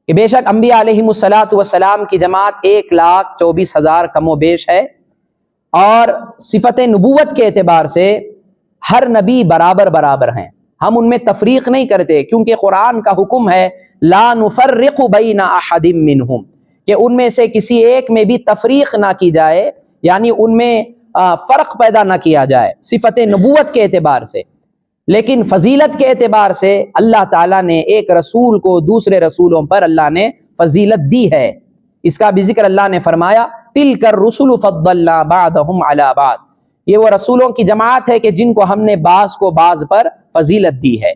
کہ بے شک انبیاء علیہم السلام کی جماعت 1,24,000 کم و بیش ہے، اور صفت نبوت کے اعتبار سے ہر نبی برابر برابر ہیں، ہم ان میں تفریق نہیں کرتے، کیونکہ قرآن کا حکم ہے لا نفرق بین احد منہم، کہ ان میں سے کسی ایک میں بھی تفریق نہ کی جائے، یعنی ان میں فرق پیدا نہ کیا جائے صفت نبوت کے اعتبار سے۔ لیکن فضیلت کے اعتبار سے اللہ تعالیٰ نے ایک رسول کو دوسرے رسولوں پر اللہ نے فضیلت دی ہے، اس کا بھی ذکر اللہ نے فرمایا تِلْكَ الرُّسُلُ فَضَّلْنَا بَعْضَهُمْ عَلَى بَعْضٍ، یہ وہ رسولوں کی جماعت ہے کہ جن کو ہم نے بعض کو بعض پر فضیلت دی ہے۔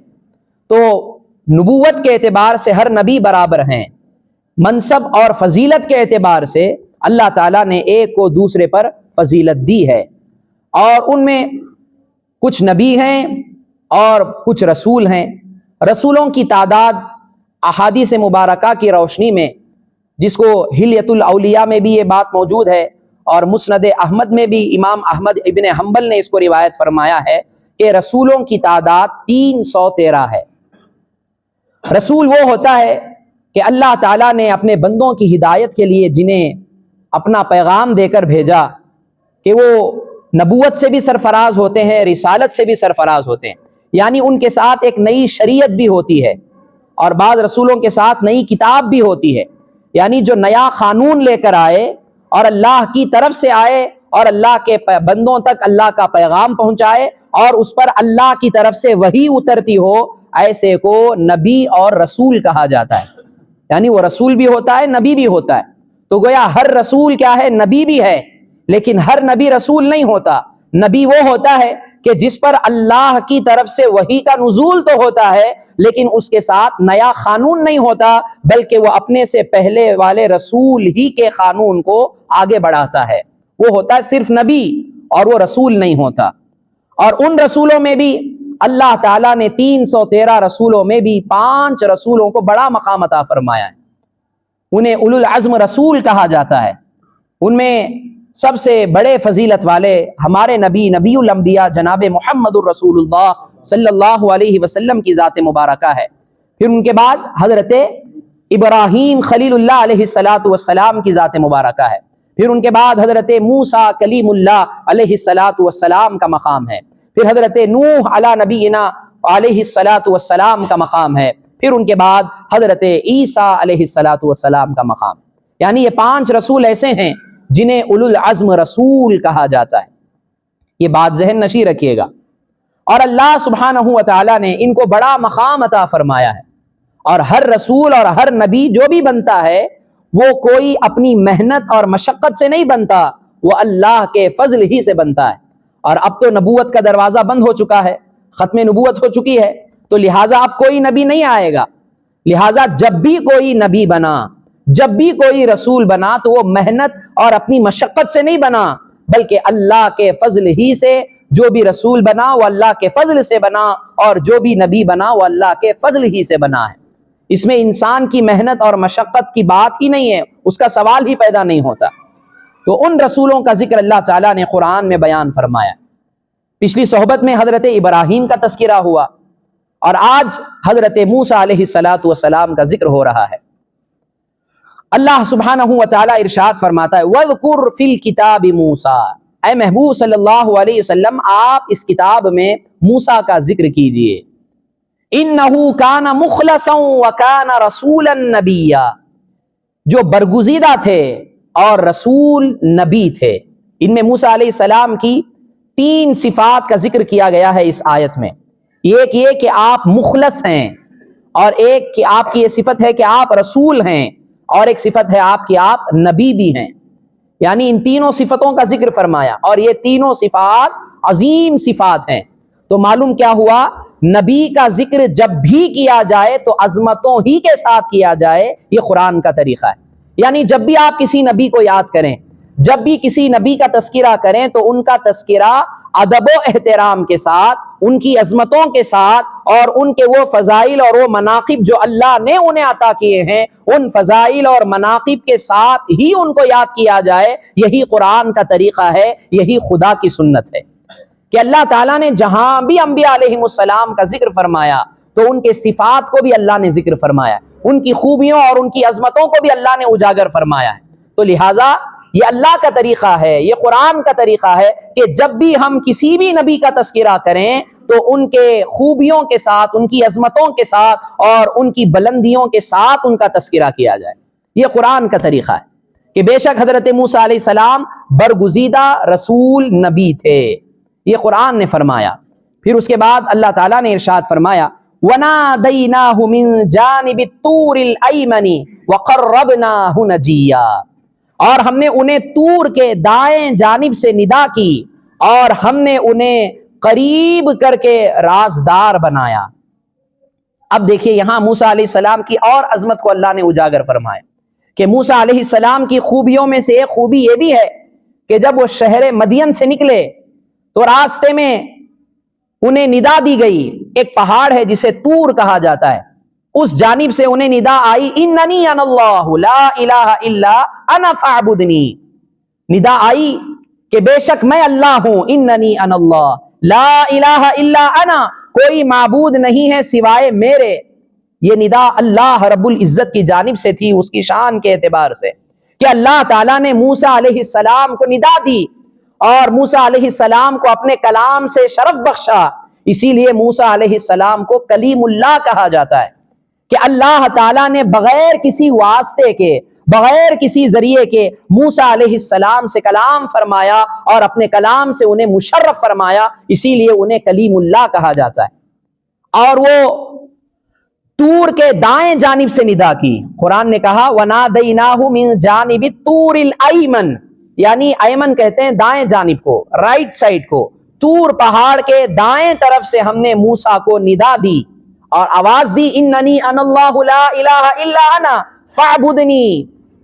تو نبوت کے اعتبار سے ہر نبی برابر ہیں، منصب اور فضیلت کے اعتبار سے اللہ تعالیٰ نے ایک کو دوسرے پر فضیلت دی ہے، اور ان میں کچھ نبی ہیں اور کچھ رسول ہیں۔ رسولوں کی تعداد احادیث مبارکہ کی روشنی میں، جس کو حلیۃ الاولیاء میں بھی یہ بات موجود ہے، اور مسند احمد میں بھی امام احمد ابن حنبل نے اس کو روایت فرمایا ہے کہ رسولوں کی تعداد 313 ہے۔ رسول وہ ہوتا ہے کہ اللہ تعالیٰ نے اپنے بندوں کی ہدایت کے لیے جنہیں اپنا پیغام دے کر بھیجا، کہ وہ نبوت سے بھی سرفراز ہوتے ہیں، رسالت سے بھی سرفراز ہوتے ہیں، یعنی ان کے ساتھ ایک نئی شریعت بھی ہوتی ہے، اور بعض رسولوں کے ساتھ نئی کتاب بھی ہوتی ہے، یعنی جو نیا قانون لے کر آئے اور اللہ کی طرف سے آئے اور اللہ کے بندوں تک اللہ کا پیغام پہنچائے اور اس پر اللہ کی طرف سے وحی اترتی ہو، ایسے کو نبی اور رسول کہا جاتا ہے۔ یعنی وہ رسول بھی ہوتا ہے، نبی بھی ہوتا ہے، تو گویا ہر رسول کیا ہے؟ نبی بھی ہے، لیکن ہر نبی رسول نہیں ہوتا۔ نبی وہ ہوتا ہے کہ جس پر اللہ کی طرف سے وحی کا نزول تو ہوتا ہے، لیکن اس کے ساتھ نیا قانون نہیں ہوتا، بلکہ وہ اپنے سے پہلے والے رسول ہی کے قانون کو آگے بڑھاتا ہے، وہ ہوتا ہے صرف نبی، اور وہ رسول نہیں ہوتا۔ اور ان رسولوں میں بھی اللہ تعالیٰ نے 313 رسولوں میں بھی 5 رسولوں کو بڑا مقام عطا فرمایا ہے، انہیں اولو العزم رسول کہا جاتا ہے۔ ان میں سب سے بڑے فضیلت والے ہمارے نبی الانبیاء جناب محمد الرسول اللہ صلی اللہ علیہ وسلم کی ذات مبارکہ ہے۔ پھر ان کے بعد حضرت ابراہیم خلیل اللہ علیہ السلام کی ذات مبارکہ ہے۔ پھر ان کے بعد حضرت موسیٰ کلیم اللہ علیہ السلام کا مقام ہے۔ پھر حضرت نوح علی نبینا علیہ السلام کا مقام ہے۔ پھر ان کے بعد حضرت عیسیٰ علیہ السلام کا مقام۔ یعنی یہ 5 رسول ایسے ہیں جنہیں اولو العزم رسول کہا جاتا ہے، یہ بات ذہن نشین رکھیے گا۔ اور اللہ سبحانہ و تعالیٰ نے ان کو بڑا مقام عطا فرمایا ہے، اور ہر رسول اور ہر نبی جو بھی بنتا ہے وہ کوئی اپنی محنت اور مشقت سے نہیں بنتا، وہ اللہ کے فضل ہی سے بنتا ہے۔ اور اب تو نبوت کا دروازہ بند ہو چکا ہے، ختم نبوت ہو چکی ہے، تو لہٰذا اب کوئی نبی نہیں آئے گا، لہٰذا جب بھی کوئی نبی بنا، جب بھی کوئی رسول بنا، تو وہ محنت اور اپنی مشقت سے نہیں بنا، بلکہ اللہ کے فضل ہی سے جو بھی رسول بنا وہ اللہ کے فضل سے بنا، اور جو بھی نبی بنا وہ اللہ کے فضل ہی سے بنا ہے۔ اس میں انسان کی محنت اور مشقت کی بات ہی نہیں ہے، اس کا سوال ہی پیدا نہیں ہوتا۔ تو ان رسولوں کا ذکر اللہ تعالیٰ نے قرآن میں بیان فرمایا۔ پچھلی صحبت میں حضرت ابراہیم کا تذکرہ ہوا، اور آج حضرت موسیٰ علیہ السلام کا ذکر ہو رہا ہے۔ اللہ سبحانہ و تعالیٰ ارشاد فرماتا ہے وَاذْكُرْ فِي الْكِتَابِ مُوسَىٰ، اے محبوب صلی اللہ علیہ وسلم آپ اس کتاب میں موسیٰ کا ذکر کیجئے۔ إِنَّهُ كَانَ مُخْلَصًا وَكَانَ رَسُولًا نَبِيًّا، جو برگزیدہ تھے اور رسول نبی تھے۔ ان میں موسیٰ علیہ السلام کی 3 صفات کا ذکر کیا گیا ہے اس آیت میں۔ ایک یہ کہ آپ مخلص ہیں، اور ایک کہ آپ کی یہ صفت ہے کہ آپ رسول ہیں، اور ایک صفت ہے آپ کی آپ نبی بھی ہیں۔ یعنی ان تینوں صفتوں کا ذکر فرمایا، اور یہ تینوں صفات عظیم صفات ہیں۔ تو معلوم کیا ہوا؟ نبی کا ذکر جب بھی کیا جائے تو عظمتوں ہی کے ساتھ کیا جائے، یہ قرآن کا طریقہ ہے۔ یعنی جب بھی آپ کسی نبی کو یاد کریں، جب بھی کسی نبی کا تذکرہ کریں، تو ان کا تذکرہ ادب و احترام کے ساتھ، ان کی عظمتوں کے ساتھ، اور ان کے وہ فضائل اور وہ مناقب جو اللہ نے انہیں عطا کیے ہیں، ان فضائل اور مناقب کے ساتھ ہی ان کو یاد کیا جائے۔ یہی قرآن کا طریقہ ہے، یہی خدا کی سنت ہے، کہ اللہ تعالیٰ نے جہاں بھی انبیاء علیہم السلام کا ذکر فرمایا تو ان کے صفات کو بھی اللہ نے ذکر فرمایا ہے، ان کی خوبیوں اور ان کی عظمتوں کو بھی اللہ نے اجاگر فرمایا ہے۔ تو لہٰذا یہ اللہ کا طریقہ ہے، یہ قرآن کا طریقہ ہے کہ جب بھی ہم کسی بھی نبی کا تذکرہ کریں تو ان کے خوبیوں کے ساتھ، ان کی عظمتوں کے ساتھ اور ان کی بلندیوں کے ساتھ ان کا تذکرہ کیا جائے۔ یہ قرآن کا طریقہ ہے کہ بے شک حضرت موسیٰ علیہ السلام برگزیدہ رسول نبی تھے، یہ قرآن نے فرمایا۔ پھر اس کے بعد اللہ تعالیٰ نے ارشاد فرمایا وَنَادَيْنَاهُ مِن جَانِبِ الطُّورِ الْأَيْمَنِ وَقَرَّبْنَاهُ نَجِيًّا، اور ہم نے انہیں طور کے دائیں جانب سے ندا کی اور ہم نے انہیں قریب کر کے رازدار بنایا۔ اب دیکھیے یہاں موسیٰ علیہ السلام کی اور عظمت کو اللہ نے اجاگر فرمایا کہ موسیٰ علیہ السلام کی خوبیوں میں سے ایک خوبی یہ بھی ہے کہ جب وہ شہر مدین سے نکلے تو راستے میں انہیں ندا دی گئی، ایک پہاڑ ہے جسے طور کہا جاتا ہے، اس جانب سے انہیں ندا آئی اننی انا اللہ لا الہ الا انا فاعبدنی، ندا آئی کہ بے شک میں اللہ ہوں، اننی انا اللہ لا الہ الا انا، کوئی معبود نہیں ہے سوائے میرے۔ یہ ندا اللہ رب العزت کی جانب سے تھی، اس کی شان کے اعتبار سے کہ اللہ تعالیٰ نے موسیٰ علیہ السلام کو ندا دی اور موسیٰ علیہ السلام کو اپنے کلام سے شرف بخشا، اسی لیے موسیٰ علیہ السلام کو کلیم اللہ کہا جاتا ہے کہ اللہ تعالیٰ نے بغیر کسی واسطے کے، بغیر کسی ذریعے کے موسیٰ علیہ السلام سے کلام فرمایا اور اپنے کلام سے انہیں مشرف فرمایا، اسی لیے انہیں کلیم اللہ کہا جاتا ہے۔ اور وہ طور کے دائیں جانب سے ندا کی، قرآن نے کہا وَنَادَيْنَاهُ مِن جَانِبِ الطُّورِ الْأَيْمَنِ، یعنی ایمن کہتے ہیں دائیں جانب کو، رائٹ سائڈ کو، طور پہاڑ کے دائیں طرف سے ہم نے موسیٰ کو ندا دی اور آواز دی اننی انا اللہ لا الہ الا انا فاعبدنی،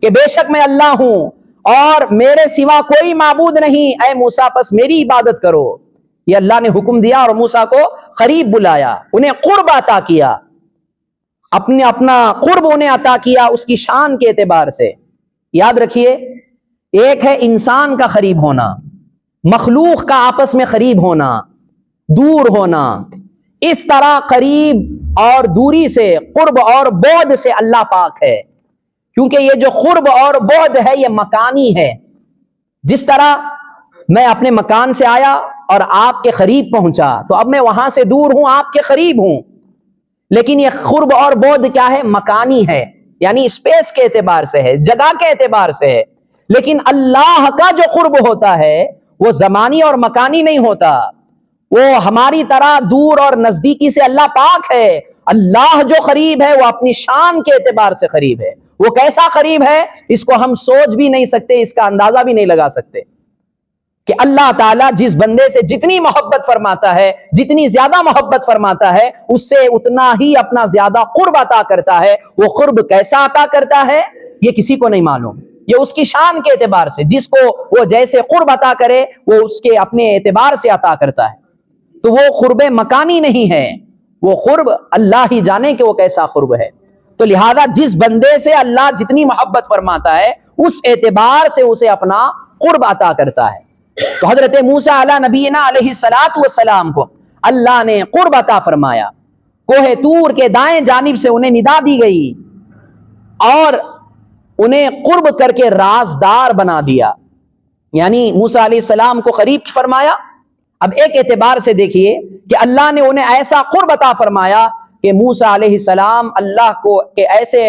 کہ بے شک میں اللہ ہوں اور میرے سوا کوئی معبود نہیں، اے موسیٰ پس میری عبادت کرو۔ یہ اللہ نے حکم دیا اور موسیٰ کو قریب بلایا، انہیں قرب عطا کیا، اپنا قرب انہیں عطا کیا اس کی شان کے اعتبار سے۔ یاد رکھیے ایک ہے انسان کا قریب ہونا، مخلوق کا آپس میں قریب ہونا، دور ہونا، اس طرح قریب اور دوری سے، قرب اور بعد سے اللہ پاک ہے، کیونکہ یہ جو قرب اور بعد ہے یہ مکانی ہے۔ جس طرح میں اپنے مکان سے آیا اور آپ کے قریب پہنچا تو اب میں وہاں سے دور ہوں، آپ کے قریب ہوں، لیکن یہ قرب اور بعد کیا ہے؟ مکانی ہے، یعنی اسپیس کے اعتبار سے ہے، جگہ کے اعتبار سے ہے۔ لیکن اللہ کا جو قرب ہوتا ہے وہ زمانی اور مکانی نہیں ہوتا، وہ ہماری طرح دور اور نزدیکی سے اللہ پاک ہے۔ اللہ جو قریب ہے وہ اپنی شان کے اعتبار سے قریب ہے، وہ کیسا قریب ہے اس کو ہم سوچ بھی نہیں سکتے، اس کا اندازہ بھی نہیں لگا سکتے کہ اللہ تعالیٰ جس بندے سے جتنی محبت فرماتا ہے، جتنی زیادہ محبت فرماتا ہے، اس سے اتنا ہی اپنا زیادہ قرب عطا کرتا ہے۔ وہ قرب کیسا عطا کرتا ہے یہ کسی کو نہیں معلوم، یہ اس کی شان کے اعتبار سے، جس کو وہ جیسے قرب عطا کرے وہ اس کے اپنے اعتبار سے عطا کرتا ہے۔ تو وہ قرب مکانی نہیں ہے، وہ قرب اللہ ہی جانے کہ وہ کیسا قرب ہے۔ تو لہذا جس بندے سے اللہ جتنی محبت فرماتا ہے اس اعتبار سے اسے اپنا قرب عطا کرتا ہے۔ تو حضرت موسیٰ علیہ نبینا علیہ السلام کو اللہ نے قرب عطا فرمایا، کوہ طور کے دائیں جانب سے انہیں ندا دی گئی اور انہیں قرب کر کے رازدار بنا دیا، یعنی موسیٰ علیہ السلام کو قریب فرمایا۔ اب ایک اعتبار سے دیکھیے کہ اللہ نے انہیں ایسا قرب عطا فرمایا کہ موسیٰ علیہ السلام اللہ کو کہ ایسے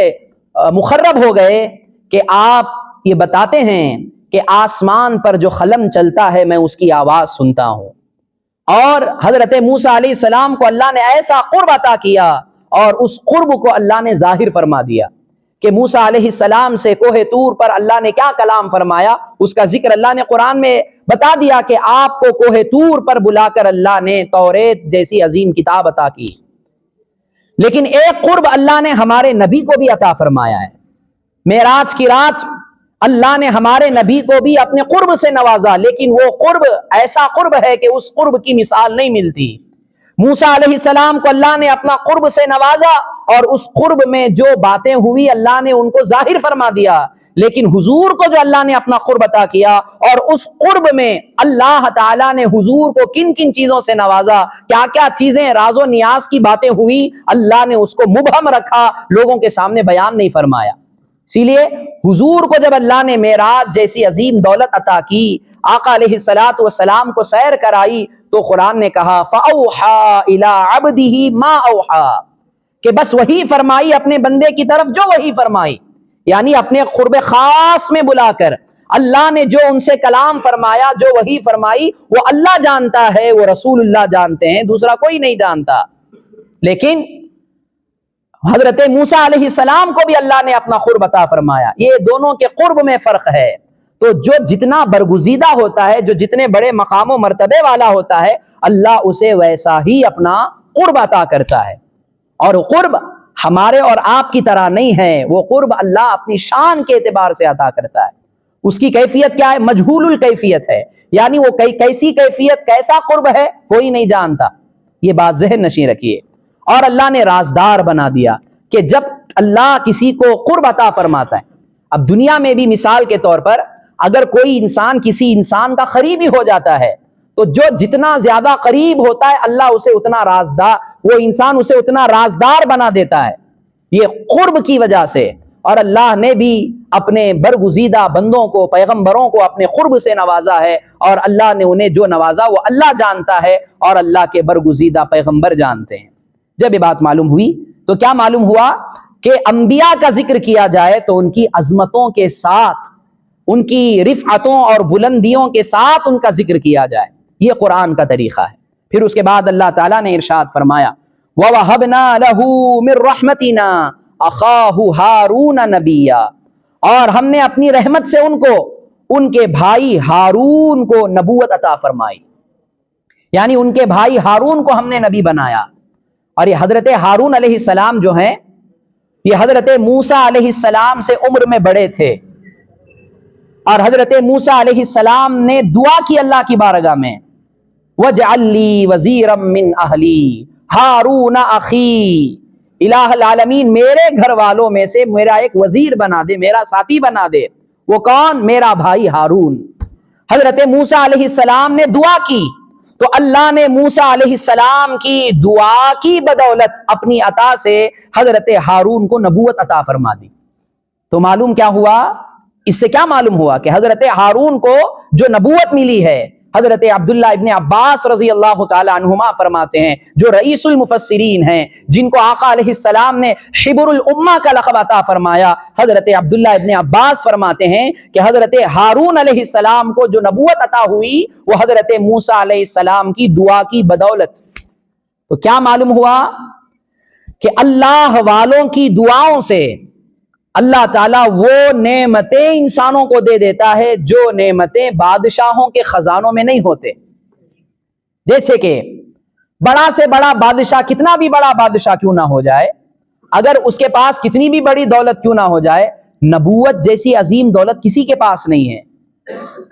مقرب ہو گئے کہ آپ یہ بتاتے ہیں کہ آسمان پر جو قلم چلتا ہے میں اس کی آواز سنتا ہوں۔ اور حضرت موسیٰ علیہ السلام کو اللہ نے ایسا قرب عطا کیا اور اس قرب کو اللہ نے ظاہر فرما دیا کہ موسیٰ علیہ السلام سے کوہ طور پر اللہ نے کیا کلام فرمایا، اس کا ذکر اللہ نے قرآن میں بتا دیا کہ آپ کو کوہ طور پر بلا کر اللہ نے توریت جیسی عظیم کتاب عطا کی۔ لیکن ایک قرب اللہ نے ہمارے نبی کو بھی عطا فرمایا ہے، معراج کی رات اللہ نے ہمارے نبی کو بھی اپنے قرب سے نوازا، لیکن وہ قرب ایسا قرب ہے کہ اس قرب کی مثال نہیں ملتی۔ موسیٰ علیہ السلام کو اللہ نے اپنا قرب سے نوازا اور اس قرب میں جو باتیں ہوئی اللہ نے ان کو ظاہر فرما دیا لیکن حضور کو جو اللہ نے اپنا قرب عطا کیا، اور اس قرب میں اللہ تعالیٰ نے حضور کو کن کن چیزوں سے نوازا، کیا کیا چیزیں راز و نیاز کی باتیں ہوئی، اللہ نے اس کو مبہم رکھا، لوگوں کے سامنے بیان نہیں فرمایا۔ اسی لیے حضور کو جب اللہ نے معراج جیسی عظیم دولت عطا کی، آقا علیہ الصلوۃ والسلام کو سیر کرائی، تو قرآن نے کہا فَأَوْحَىٰ إِلَىٰ عَبْدِهِ مَا أَوْحَىٰ، کہ بس وہی فرمائی اپنے بندے کی طرف جو وہی فرمائی، یعنی اپنے قرب خاص میں بلا کر اللہ نے جو ان سے کلام فرمایا، جو وہی فرمائی، وہ اللہ جانتا ہے، وہ رسول اللہ جانتے ہیں، دوسرا کوئی نہیں جانتا۔ لیکن حضرت موسیٰ علیہ السلام کو بھی اللہ نے اپنا قرب عطا فرمایا۔ یہ دونوں کے قرب میں فرق ہے۔ تو جو جتنا برگزیدہ ہوتا ہے، جو جتنے بڑے مقام و مرتبے والا ہوتا ہے، اللہ اسے ویسا ہی اپنا قرب عطا کرتا ہے۔ اور قرب ہمارے اور آپ کی طرح نہیں ہے، وہ قرب اللہ اپنی شان کے اعتبار سے عطا کرتا ہے۔ اس کی کیفیت کیا ہے؟ مجہول الکیفیت ہے، یعنی وہ کیسی کیفیت، کیسا قرب ہے، کوئی نہیں جانتا۔ یہ بات ذہن نشین رکھیے۔ اور اللہ نے رازدار بنا دیا کہ جب اللہ کسی کو قرب عطا فرماتا ہے، اب دنیا میں بھی مثال کے طور پر اگر کوئی انسان کسی انسان کا قریبی ہو جاتا ہے، تو جو جتنا زیادہ قریب ہوتا ہے اللہ اسے اتنا رازدار، وہ انسان اسے اتنا رازدار بنا دیتا ہے، یہ قرب کی وجہ سے۔ اور اللہ نے بھی اپنے برگزیدہ بندوں کو، پیغمبروں کو اپنے قرب سے نوازا ہے، اور اللہ نے انہیں جو نوازا وہ اللہ جانتا ہے، اور اللہ کے برگزیدہ پیغمبر جانتے ہیں۔ جب یہ بات معلوم ہوئی تو کیا معلوم ہوا کہ انبیاء کا ذکر کیا جائے تو ان کی عظمتوں کے ساتھ، ان کی رفعتوں اور بلندیوں کے ساتھ ان کا ذکر کیا جائے، یہ قرآن کا طریقہ ہے۔ پھر اس کے بعد اللہ تعالیٰ نے ارشاد فرمایا وَوَهَبْنَا لَهُ مِن رَحْمَتِنَا أَخَاهُ هَارُونَ نَبِيًّا، اور ہم نے اپنی رحمت سے ان کو، ان کے بھائی ہارون کو نبوت عطا فرمائی، یعنی ان کے بھائی ہارون کو ہم نے نبی بنایا۔ اور یہ حضرت ہارون علیہ السلام جو ہیں، یہ حضرت موسیٰ علیہ السلام سے عمر میں بڑے تھے، اور حضرت موسیٰ علیہ السلام نے دعا کی اللہ کی بارگاہ میں وَاجْعَلْ لِي وَزِيرًا مِّنْ أَهْلِي هَارُونَ أَخِي، الہ العالمین میرے گھر والوں میں سے میرا ایک وزیر بنا دے، میرا ساتھی بنا دے۔ وہ کون؟ میرا بھائی ہارون۔ حضرت موسیٰ علیہ السلام نے دعا کی تو اللہ نے موسیٰ علیہ السلام کی دعا کی بدولت اپنی عطا سے حضرت ہارون کو نبوت عطا فرما دی۔ تو معلوم کیا ہوا؟ اس سے کیا معلوم ہوا کہ حضرت ہارون کو جو نبوت ملی ہے، حضرت عبداللہ ابن عباس رضی اللہ تعالی عنہما فرماتے ہیں، جو رئیس المفسرین ہیں، جن کو آقا علیہ السلام نے حبر الامہ کا لقب عطا فرمایا، حضرت عبداللہ ابن عباس فرماتے ہیں کہ حضرت ہارون علیہ السلام کو جو نبوت عطا ہوئی وہ حضرت موسیٰ علیہ السلام کی دعا کی بدولت۔ تو کیا معلوم ہوا کہ اللہ والوں کی دعاؤں سے اللہ تعالیٰ وہ نعمتیں انسانوں کو دے دیتا ہے جو نعمتیں بادشاہوں کے خزانوں میں نہیں ہوتے۔ جیسے کہ بڑا سے بڑا بادشاہ، کتنا بھی بڑا بادشاہ کیوں نہ ہو جائے، اگر اس کے پاس کتنی بھی بڑی دولت کیوں نہ ہو جائے، نبوت جیسی عظیم دولت کسی کے پاس نہیں ہے۔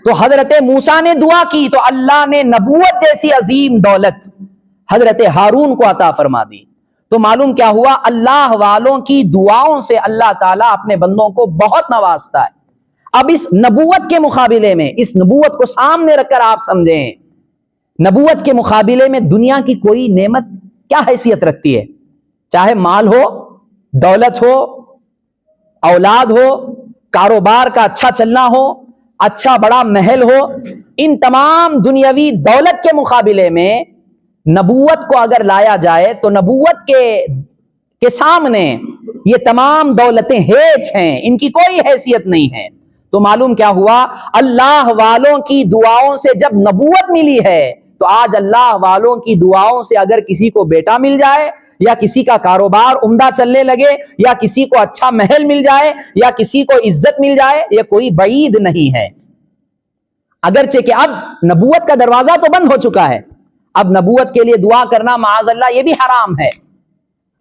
تو حضرت موسیٰ نے دعا کی تو اللہ نے نبوت جیسی عظیم دولت حضرت ہارون کو عطا فرما دی۔ تو معلوم کیا ہوا؟ اللہ والوں کی دعاؤں سے اللہ تعالیٰ اپنے بندوں کو بہت نوازتا ہے۔ اب اس نبوت کے مقابلے میں، اس نبوت کو سامنے رکھ کر آپ سمجھیں، نبوت کے مقابلے میں دنیا کی کوئی نعمت کیا حیثیت رکھتی ہے؟ چاہے مال ہو، دولت ہو، اولاد ہو، کاروبار کا اچھا چلنا ہو، اچھا بڑا محل ہو، ان تمام دنیاوی دولت کے مقابلے میں نبوت کو اگر لایا جائے تو نبوت کے سامنے یہ تمام دولتیں ہیچ ہیں، ان کی کوئی حیثیت نہیں ہے۔ تو معلوم کیا ہوا؟ اللہ والوں کی دعاؤں سے جب نبوت ملی ہے تو آج اللہ والوں کی دعاؤں سے اگر کسی کو بیٹا مل جائے، یا کسی کا کاروبار عمدہ چلنے لگے، یا کسی کو اچھا محل مل جائے، یا کسی کو عزت مل جائے، یہ کوئی بعید نہیں ہے۔ اگرچہ کہ اب نبوت کا دروازہ تو بند ہو چکا ہے، اب نبوت کے لیے دعا کرنا معاذ اللہ یہ بھی حرام ہے،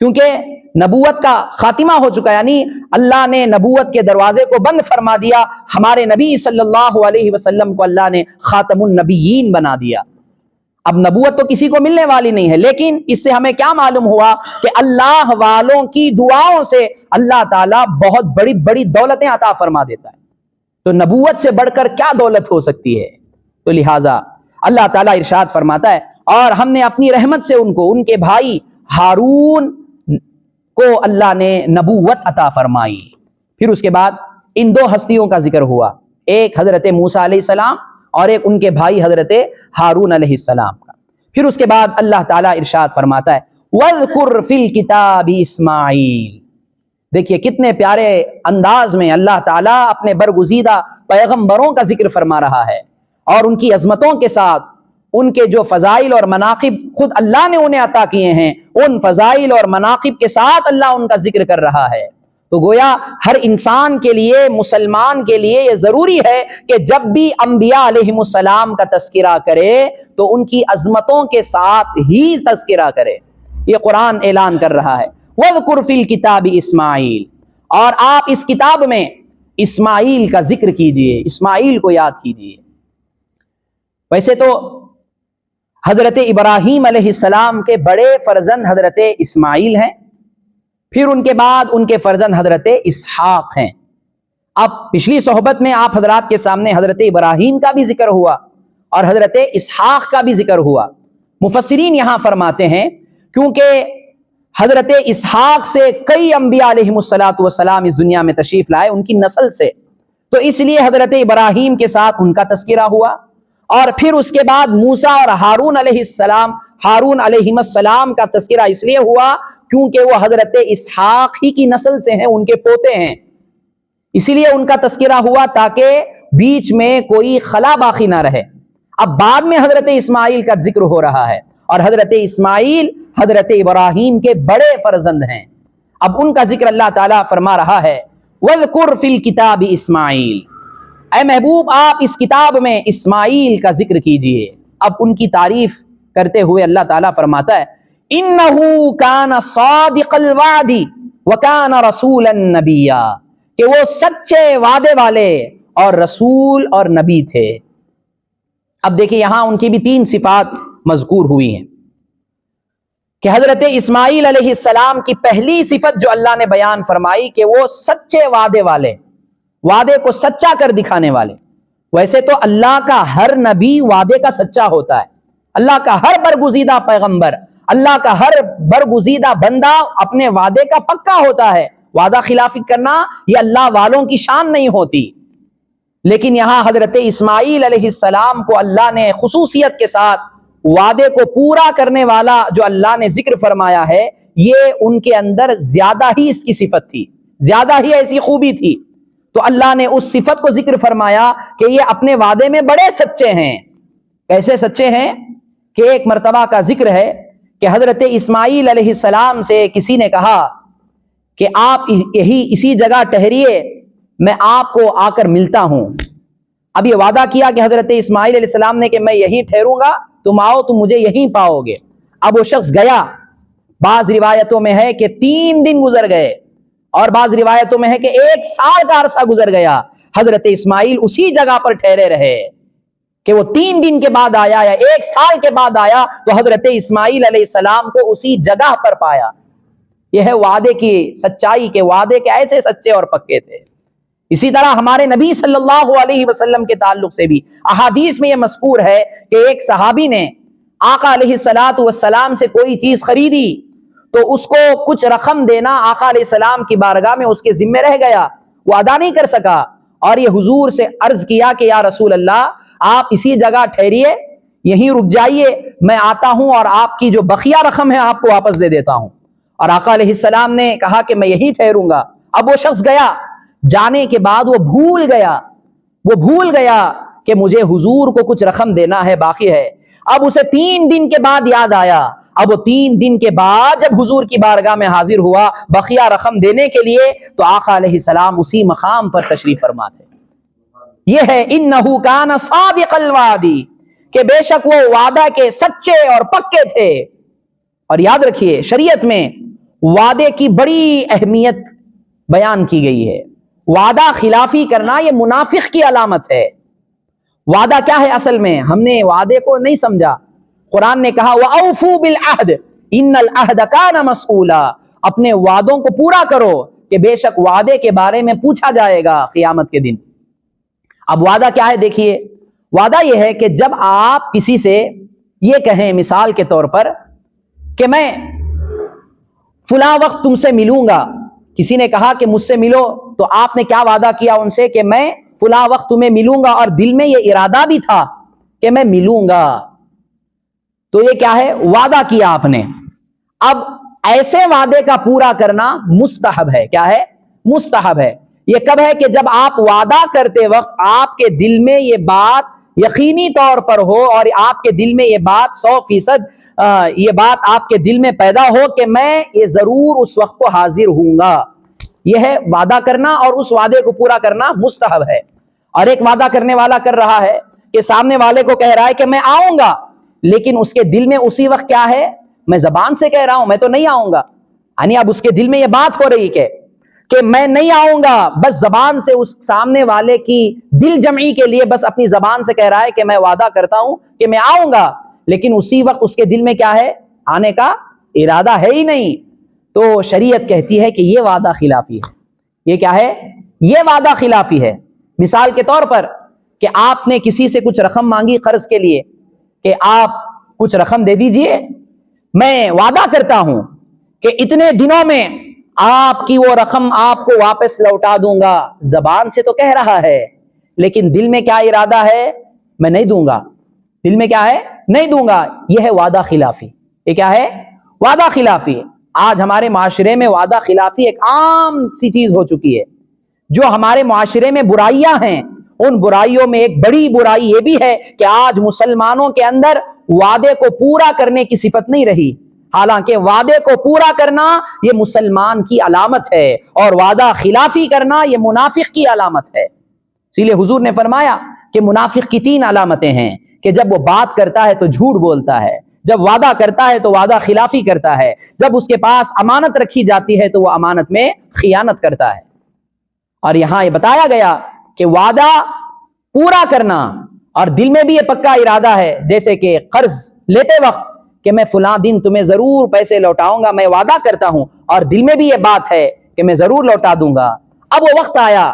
کیونکہ نبوت کا خاتمہ ہو چکا، یعنی اللہ نے نبوت کے دروازے کو بند فرما دیا، ہمارے نبی صلی اللہ علیہ وسلم کو اللہ نے خاتم النبیین بنا دیا۔ اب نبوت تو کسی کو ملنے والی نہیں ہے، لیکن اس سے ہمیں کیا معلوم ہوا کہ اللہ والوں کی دعاؤں سے اللہ تعالیٰ بہت بڑی بڑی دولتیں عطا فرما دیتا ہے۔ تو نبوت سے بڑھ کر کیا دولت ہو سکتی ہے؟ تو لہٰذا اللہ تعالیٰ ارشاد فرماتا ہے، اور ہم نے اپنی رحمت سے ان کو، ان کے بھائی ہارون کو اللہ نے نبوت عطا فرمائی۔ پھر اس کے بعد ان دو ہستیوں کا ذکر ہوا، ایک حضرت موسیٰ علیہ السلام اور ایک ان کے بھائی حضرت ہارون علیہ السلام کا۔ پھر اس کے بعد اللہ تعالیٰ ارشاد فرماتا ہے وَاذْكُرْ فِي الْكِتَابِ اسماعیل۔ دیکھیے کتنے پیارے انداز میں اللہ تعالیٰ اپنے برگزیدہ پیغمبروں کا ذکر فرما رہا ہے، اور ان کی عظمتوں کے ساتھ ان کے جو فضائل اور مناقب خود اللہ نے انہیں عطا کیے ہیں، ان فضائل اور مناقب کے ساتھ اللہ ان کا ذکر کر رہا ہے۔ تو گویا ہر انسان کے لیے، مسلمان کے لیے یہ ضروری ہے کہ جب بھی انبیاء علیہم السلام کا تذکرہ کرے تو ان کی عظمتوں کے ساتھ ہی تذکرہ کرے۔ یہ قرآن اعلان کر رہا ہے وَاذْكُرْ فِي الْكِتَابِ اسماعیل، اور آپ اس کتاب میں اسماعیل کا ذکر کیجئے، اسماعیل کو یاد کیجئے۔ ویسے تو حضرت ابراہیم علیہ السلام کے بڑے فرزند حضرت اسماعیل ہیں، پھر ان کے بعد ان کے فرزند حضرت اسحاق ہیں۔ اب پچھلی صحبت میں آپ حضرات کے سامنے حضرت ابراہیم کا بھی ذکر ہوا اور حضرت اسحاق کا بھی ذکر ہوا۔ مفسرین یہاں فرماتے ہیں کیونکہ حضرت اسحاق سے کئی انبیاء علیہم السلام اس دنیا میں تشریف لائے ان کی نسل سے، تو اس لیے حضرت ابراہیم کے ساتھ ان کا تذکرہ ہوا، اور پھر اس کے بعد موسیٰ اور ہارون علیہم السلام کا تذکرہ اس لیے ہوا کیونکہ وہ حضرت اسحاق ہی کی نسل سے ہیں، ان کے پوتے ہیں، اسی لیے ان کا تذکرہ ہوا تاکہ بیچ میں کوئی خلا باقی نہ رہے۔ اب بعد میں حضرت اسماعیل کا ذکر ہو رہا ہے، اور حضرت اسماعیل حضرت ابراہیم کے بڑے فرزند ہیں۔ اب ان کا ذکر اللہ تعالیٰ فرما رہا ہے وَاذْكُرْ فِي الْكِتَابِ اسماعیل، اے محبوب آپ اس کتاب میں اسماعیل کا ذکر کیجئے۔ اب ان کی تعریف کرتے ہوئے اللہ تعالیٰ فرماتا ہے إِنَّهُ كَانَ صَادِقَ الْوَعْدِ وَكَانَ رَسُولًا نَبِيًّا، کہ وہ سچے وعدے والے اور رسول اور نبی تھے۔ اب دیکھیں یہاں ان کی بھی تین صفات مذکور ہوئی ہیں کہ حضرت اسماعیل علیہ السلام کی پہلی صفت جو اللہ نے بیان فرمائی کہ وہ سچے وعدے والے، وعدے کو سچا کر دکھانے والے۔ ویسے تو اللہ کا ہر نبی وعدے کا سچا ہوتا ہے، اللہ کا ہر برگزیدہ پیغمبر، اللہ کا ہر برگزیدہ بندہ اپنے وعدے کا پکا ہوتا ہے۔ وعدہ خلافی کرنا یہ اللہ والوں کی شان نہیں ہوتی، لیکن یہاں حضرت اسماعیل علیہ السلام کو اللہ نے خصوصیت کے ساتھ وعدے کو پورا کرنے والا جو اللہ نے ذکر فرمایا ہے، یہ ان کے اندر زیادہ ہی اس کی صفت تھی، زیادہ ہی ایسی خوبی تھی، تو اللہ نے اس صفت کو ذکر فرمایا کہ یہ اپنے وعدے میں بڑے سچے ہیں۔ کیسے سچے ہیں کہ ایک مرتبہ کا ذکر ہے کہ حضرت اسماعیل علیہ السلام سے کسی نے کہا کہ آپ اسی جگہ ٹھہریے، میں آپ کو آ کر ملتا ہوں۔ اب یہ وعدہ کیا کہ حضرت اسماعیل علیہ السلام نے کہ میں یہیں ٹھہروں گا، تم آؤ تم مجھے یہیں پاؤ گے۔ اب وہ شخص گیا، بعض روایتوں میں ہے کہ 3 دن گزر گئے، اور بعض روایتوں میں ہے کہ 1 سال کا عرصہ گزر گیا، حضرت اسماعیل اسی جگہ پر ٹھہرے رہے کہ وہ 3 دن کے بعد آیا یا 1 سال کے بعد آیا تو حضرت اسماعیل علیہ السلام کو اسی جگہ پر پایا۔ یہ ہے وعدے کی سچائی، کے وعدے کے ایسے سچے اور پکے تھے۔ اسی طرح ہمارے نبی صلی اللہ علیہ وسلم کے تعلق سے بھی احادیث میں یہ مذکور ہے کہ ایک صحابی نے آقا علیہ السلام سے کوئی چیز خریدی تو اس کو کچھ رقم دینا آقا علیہ السلام کی بارگاہ میں اس کے ذمہ رہ گیا، وہ ادا نہیں کر سکا، اور یہ حضور سے عرض کیا کہ یا رسول اللہ آپ اسی جگہ ٹھہریے، یہیں رک جائیے، میں آتا ہوں اور آپ کی جو بقیہ رقم ہے آپ کو واپس دے دیتا ہوں۔ اور آقا علیہ السلام نے کہا کہ میں یہیں ٹھہروں گا۔ اب وہ شخص گیا، جانے کے بعد وہ بھول گیا کہ مجھے حضور کو کچھ رقم دینا ہے، باقی ہے۔ اب اسے 3 دن کے بعد یاد آیا، اب وہ 3 دن کے بعد جب حضور کی بارگاہ میں حاضر ہوا بقیہ رقم دینے کے لیے تو آقا علیہ السلام اسی مقام پر تشریف فرما تھے۔ یہ ہے انہو کان صادق الوعد، کہ بے شک وہ وعدہ کے سچے اور پکے تھے۔ اور یاد رکھیے شریعت میں وعدے کی بڑی اہمیت بیان کی گئی ہے۔ وعدہ خلافی کرنا یہ منافق کی علامت ہے۔ وعدہ کیا ہے اصل میں؟ ہم نے وعدے کو نہیں سمجھا، قرآن نے کہا وَأَوْفُوا بِالْعَهْدِ إِنَّ الْعَهْدَ كَانَ مَسْئُولًا، اپنے وعدوں کو پورا کرو کہ بے شک وعدے کے بارے میں پوچھا جائے گا قیامت کے دن۔ اب وعدہ کیا ہے؟ دیکھیے، وعدہ یہ ہے کہ جب آپ کسی سے یہ کہیں مثال کے طور پر کہ میں فلاں وقت تم سے ملوں گا، کسی نے کہا کہ مجھ سے ملو، تو آپ نے کیا وعدہ کیا ان سے کہ میں فلاں وقت تمہیں ملوں گا، اور دل میں یہ ارادہ بھی تھا کہ میں ملوں گا، تو یہ کیا ہے؟ وعدہ کیا آپ نے۔ اب ایسے وعدے کا پورا کرنا مستحب ہے۔ کیا ہے؟ مستحب ہے۔ یہ کب ہے؟ کہ جب آپ وعدہ کرتے وقت آپ کے دل میں یہ بات یقینی طور پر ہو، اور آپ کے دل میں یہ بات 100% یہ بات آپ کے دل میں پیدا ہو کہ میں یہ ضرور اس وقت کو حاضر ہوں گا۔ یہ ہے وعدہ کرنا، اور اس وعدے کو پورا کرنا مستحب ہے۔ اور ایک وعدہ کرنے والا کر رہا ہے کہ سامنے والے کو کہہ رہا ہے کہ میں آؤں گا، لیکن اس کے دل میں اسی وقت کیا ہے؟ میں زبان سے کہہ رہا ہوں میں تو نہیں آؤں گا، یعنی اب اس کے دل میں یہ بات ہو رہی کہ میں نہیں آؤں گا، بس زبان سے اس سامنے والے کی دل جمعی کے لیے بس اپنی زبان سے کہہ رہا ہے کہ میں وعدہ کرتا ہوں کہ میں آؤں گا، لیکن اسی وقت اس کے دل میں کیا ہے؟ آنے کا ارادہ ہے ہی نہیں۔ تو شریعت کہتی ہے کہ یہ وعدہ خلافی ہے۔ یہ کیا ہے؟ یہ وعدہ خلافی ہے۔ مثال کے طور پر کہ آپ نے کسی سے کچھ رقم مانگی قرض کے لیے کہ آپ کچھ رقم دے دیجئے، میں وعدہ کرتا ہوں کہ اتنے دنوں میں آپ کی وہ رقم آپ کو واپس لوٹا دوں گا۔ زبان سے تو کہہ رہا ہے، لیکن دل میں کیا ارادہ ہے؟ میں نہیں دوں گا۔ دل میں کیا ہے؟ نہیں دوں گا۔ یہ ہے وعدہ خلافی۔ یہ کیا ہے؟ وعدہ خلافی۔ آج ہمارے معاشرے میں وعدہ خلافی ایک عام سی چیز ہو چکی ہے۔ جو ہمارے معاشرے میں برائیاں ہیں، ان برائیوں میں ایک بڑی برائی یہ بھی ہے کہ آج مسلمانوں کے اندر وعدے کو پورا کرنے کی صفت نہیں رہی، حالانکہ وعدے کو پورا کرنا یہ مسلمان کی علامت ہے، اور وعدہ خلافی کرنا یہ منافق کی علامت ہے۔ اسی لیے حضور نے فرمایا کہ منافق کی 3 علامتیں ہیں کہ جب وہ بات کرتا ہے تو جھوٹ بولتا ہے، جب وعدہ کرتا ہے تو وعدہ خلافی کرتا ہے، جب اس کے پاس امانت رکھی جاتی ہے تو وہ امانت میں خیانت کرتا ہے۔ اور یہاں یہ بتایا گیا کہ وعدہ پورا کرنا، اور دل میں بھی یہ پکا ارادہ ہے، جیسے کہ قرض لیتے وقت کہ میں فلاں دن تمہیں ضرور پیسے لوٹاؤں گا، میں وعدہ کرتا ہوں، اور دل میں بھی یہ بات ہے کہ میں ضرور لوٹا دوں گا۔ اب وہ وقت آیا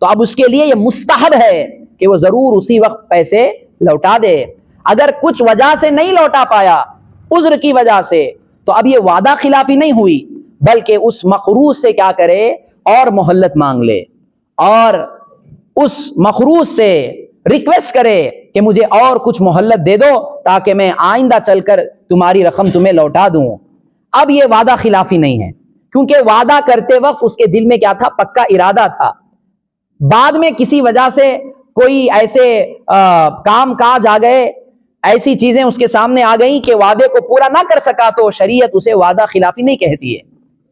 تو اب اس کے لیے یہ مستحب ہے کہ وہ ضرور اسی وقت پیسے لوٹا دے۔ اگر کچھ وجہ سے نہیں لوٹا پایا، عذر کی وجہ سے، تو اب یہ وعدہ خلافی نہیں ہوئی، بلکہ اس مقروض سے کیا کرے؟ اور مہلت مانگ لے، اور اس مقروض سے ریکویسٹ کرے کہ مجھے اور کچھ مہلت دے دو تاکہ میں آئندہ چل کر تمہاری رقم تمہیں لوٹا دوں۔ اب یہ وعدہ خلافی نہیں ہے، کیونکہ وعدہ کرتے وقت اس کے دل میں کیا تھا؟ پکا ارادہ تھا۔ بعد میں کسی وجہ سے کوئی ایسے کام کاج آ گئے، ایسی چیزیں اس کے سامنے آ گئیں کہ وعدے کو پورا نہ کر سکا، تو شریعت اسے وعدہ خلافی نہیں کہتی ہے۔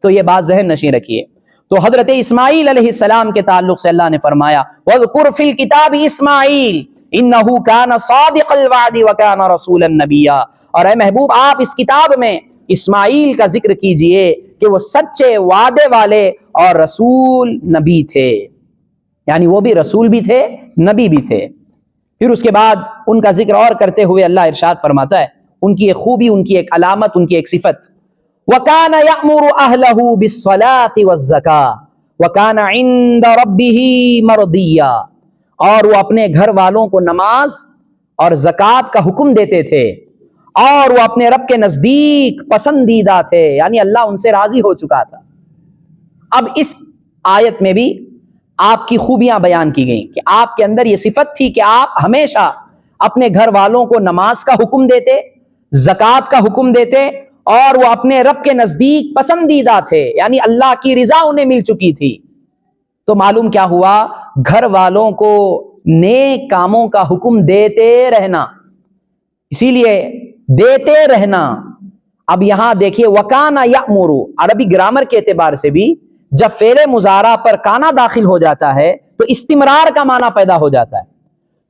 تو یہ بات ذہن نشین رکھیے۔ تو حضرت اسماعیل علیہ السلام کے تعلق سے اللہ نے فرمایا وَاذْكُرْ فِي الْكِتَابِ اسماعیل إِنَّهُ كَانَ صَادِقَ الْوَعْدِ وَكَانَ رَسُولًا نَبِيًّا۔ اور اے محبوب، آپ اس کتاب میں اسماعیل کا ذکر کیجئے کہ وہ سچے وعدے والے اور رسول نبی تھے، یعنی وہ بھی رسول بھی تھے، نبی بھی تھے۔ پھر اس کے بعد ان کا ذکر اور کرتے ہوئے اللہ ارشاد فرماتا ہے، ان کی ایک خوبی، ان کی ایک علامت، ان کی ایک صفت، وَكَانَ يَأْمُرُ أَهْلَهُ بِالصَّلَاةِ وَالزَّكَاةِ وَكَانَ عِندَ رَبِّهِ مَرْضِيًّا، اور وہ اپنے گھر والوں کو نماز اور زکوٰۃ کا حکم دیتے تھے، اور وہ اپنے رب کے نزدیک پسندیدہ تھے، یعنی اللہ ان سے راضی ہو چکا تھا۔ اب اس آیت میں بھی آپ کی خوبیاں بیان کی گئیں کہ آپ کے اندر یہ صفت تھی کہ آپ ہمیشہ اپنے گھر والوں کو نماز کا حکم دیتے، زکوٰۃ کا حکم دیتے، اور وہ اپنے رب کے نزدیک پسندیدہ تھے، یعنی اللہ کی رضا انہیں مل چکی تھی۔ تو معلوم کیا ہوا؟ گھر والوں کو نیک کاموں کا حکم دیتے رہنا، اسی لیے دیتے رہنا۔ اب یہاں دیکھیے وَكَانَ يَأْمُرُ، عربی گرامر کے اعتبار سے بھی جب فعل مضارع پر کانا داخل ہو جاتا ہے تو استمرار کا معنی پیدا ہو جاتا ہے۔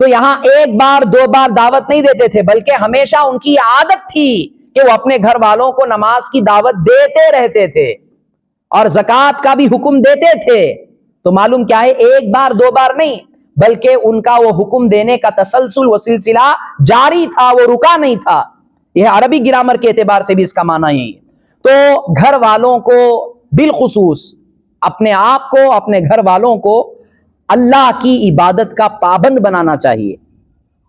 تو یہاں ایک بار دو بار دعوت نہیں دیتے تھے، بلکہ ہمیشہ ان کی عادت تھی کہ وہ اپنے گھر والوں کو نماز کی دعوت دیتے رہتے تھے، اور زکوٰۃ کا بھی حکم دیتے تھے۔ تو معلوم کیا ہے؟ ایک بار دو بار نہیں، بلکہ ان کا وہ حکم دینے کا تسلسل و سلسلہ جاری تھا، وہ رکا نہیں تھا۔ یہ عربی گرامر کے اعتبار سے بھی اس کا معنی یہی ہے۔ تو گھر والوں کو بالخصوص اپنے آپ کو، اپنے گھر والوں کو اللہ کی عبادت کا پابند بنانا چاہیے،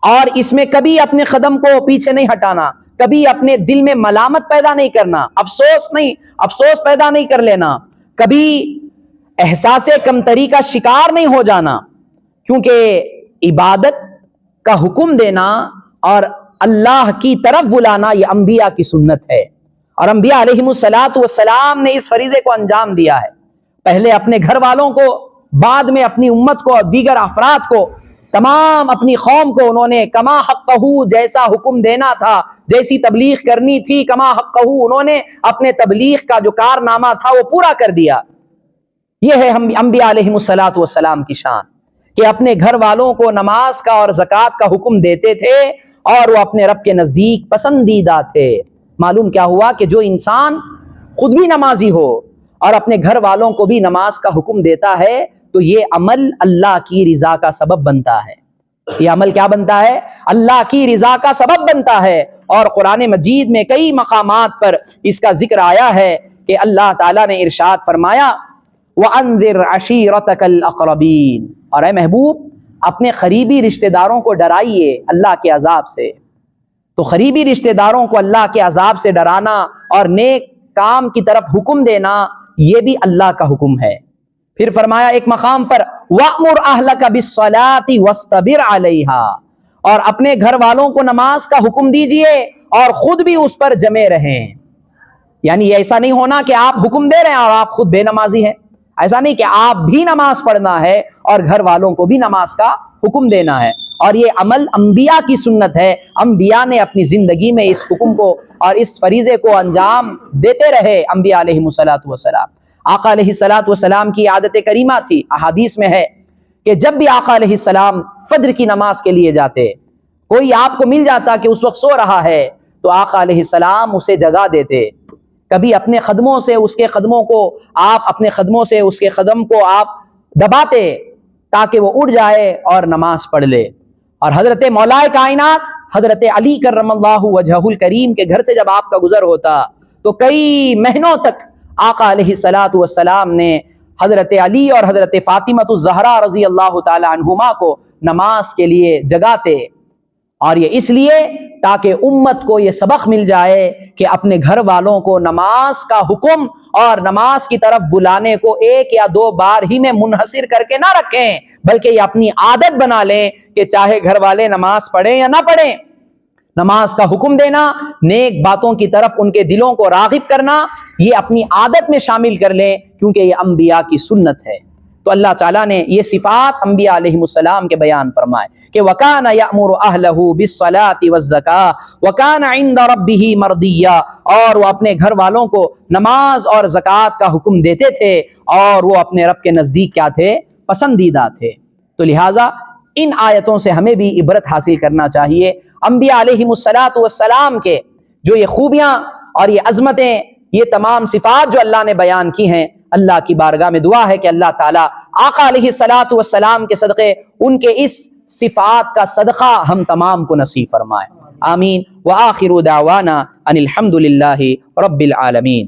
اور اس میں کبھی اپنے قدم کو پیچھے نہیں ہٹانا، کبھی اپنے دل میں ملامت پیدا نہیں کرنا، افسوس پیدا نہیں کر لینا، کبھی احساس کمتری کا شکار نہیں ہو جانا، کیونکہ عبادت کا حکم دینا اور اللہ کی طرف بلانا یہ انبیاء کی سنت ہے، اور انبیاء علیہم الصلاۃ والسلام نے اس فریضے کو انجام دیا ہے، پہلے اپنے گھر والوں کو، بعد میں اپنی امت کو اور دیگر افراد کو، تمام اپنی قوم کو انہوں نے کما حقہ، جیسا حکم دینا تھا، جیسی تبلیغ کرنی تھی، کما حقہ انہوں نے اپنے تبلیغ کا جو کارنامہ تھا وہ پورا کر دیا۔ یہ ہے انبیاء علیہم الصلاۃ والسلام کی شان، کہ اپنے گھر والوں کو نماز کا اور زکوٰۃ کا حکم دیتے تھے، اور وہ اپنے رب کے نزدیک پسندیدہ تھے۔ معلوم کیا ہوا کہ جو انسان خود بھی نمازی ہو اور اپنے گھر والوں کو بھی نماز کا حکم دیتا ہے تو یہ عمل اللہ کی رضا کا سبب بنتا ہے۔ یہ عمل کیا بنتا ہے؟ اللہ کی رضا کا سبب بنتا ہے، اور قرآن مجید میں کئی مقامات پر اس کا ذکر آیا ہے کہ اللہ تعالیٰ نے ارشاد فرمایا وَأَنذِرْ عَشِيرَتَكَ الْأَقْرَبِينَ، اور اے محبوب اپنے قریبی رشتہ داروں کو ڈرائیے اللہ کے عذاب سے۔ تو قریبی رشتہ داروں کو اللہ کے عذاب سے ڈرانا اور نیک کام کی طرف حکم دینا یہ بھی اللہ کا حکم ہے۔ پھر فرمایا ایک مقام پر وَأْمُرْ أَهْلَكَ بِالصَّلَاةِ وَاسْتَبِرْ عَلَيْهَا، اور اپنے گھر والوں کو نماز کا حکم دیجئے اور خود بھی اس پر جمے رہیں۔ یعنی ایسا نہیں ہونا کہ آپ حکم دے رہے ہیں اور آپ خود بے نمازی ہیں، ایسا نہیں کہ آپ بھی نماز پڑھنا ہے اور گھر والوں کو بھی نماز کا حکم دینا ہے۔ اور یہ عمل انبیاء کی سنت ہے، انبیاء نے اپنی زندگی میں اس حکم کو اور اس فریضے کو انجام دیتے رہے، انبیاء علیہم الصلاۃ والسلام۔ آقا علیہ الصلاۃ والسلام کی عادت کریمہ تھی، احادیث میں ہے کہ جب بھی آقا علیہ السلام فجر کی نماز کے لیے جاتے، کوئی آپ کو مل جاتا کہ اس وقت سو رہا ہے تو آقا علیہ السلام اسے جگا دیتے، کبھی اپنے قدموں سے اس کے قدموں کو آپ اپنے قدموں سے اس کے قدم کو آپ دباتے تاکہ وہ اٹھ جائے اور نماز پڑھ لے۔ اور حضرت مولا کائنات حضرت علی کرم اللہ وجہہ الکریم کے گھر سے جب آپ کا گزر ہوتا تو کئی مہینوں تک آقا علیہ الصلاۃ والسلام نے حضرت علی اور حضرت فاطمہ الزہرا رضی اللہ تعالی عنہما کو نماز کے لیے جگاتے، اور یہ اس لیے تاکہ امت کو یہ سبق مل جائے کہ اپنے گھر والوں کو نماز کا حکم اور نماز کی طرف بلانے کو ایک یا دو بار ہی میں منحصر کر کے نہ رکھیں، بلکہ یہ اپنی عادت بنا لیں کہ چاہے گھر والے نماز پڑھیں یا نہ پڑھیں، نماز کا حکم دینا، نیک باتوں کی طرف ان کے دلوں کو راغب کرنا، یہ اپنی عادت میں شامل کر لیں، کیونکہ یہ انبیاء کی سنت ہے۔ تو اللہ تعالیٰ نے یہ صفات انبیاء علیہ السلام کے بیان فرمائے کہ وَكَانَ يَأْمُرُ أَهْلَهُ بِالصَّلَاةِ وَالزَّكَاةِ وَكَانَ عِندَ رَبِّهِ مَرْضِيًّا، اور وہ اپنے گھر والوں کو نماز اور زکوٰۃ کا حکم دیتے تھے اور وہ اپنے رب کے نزدیک کیا تھے؟ پسندیدہ تھے۔ تو لہٰذا ان آیتوں سے ہمیں بھی عبرت حاصل کرنا چاہیے، انبیاء علیہ الصلاۃ والسلام کے جو یہ خوبیاں اور یہ عظمتیں، یہ تمام صفات جو اللہ نے بیان کی ہیں، اللہ کی بارگاہ میں دعا ہے کہ اللہ تعالیٰ آقا علیہ الصلاۃ والسلام کے صدقے، ان کے اس صفات کا صدقہ ہم تمام کو نصیب فرمائے، آمین۔ وآخر دعوانا ان الحمد للہ رب العالمین۔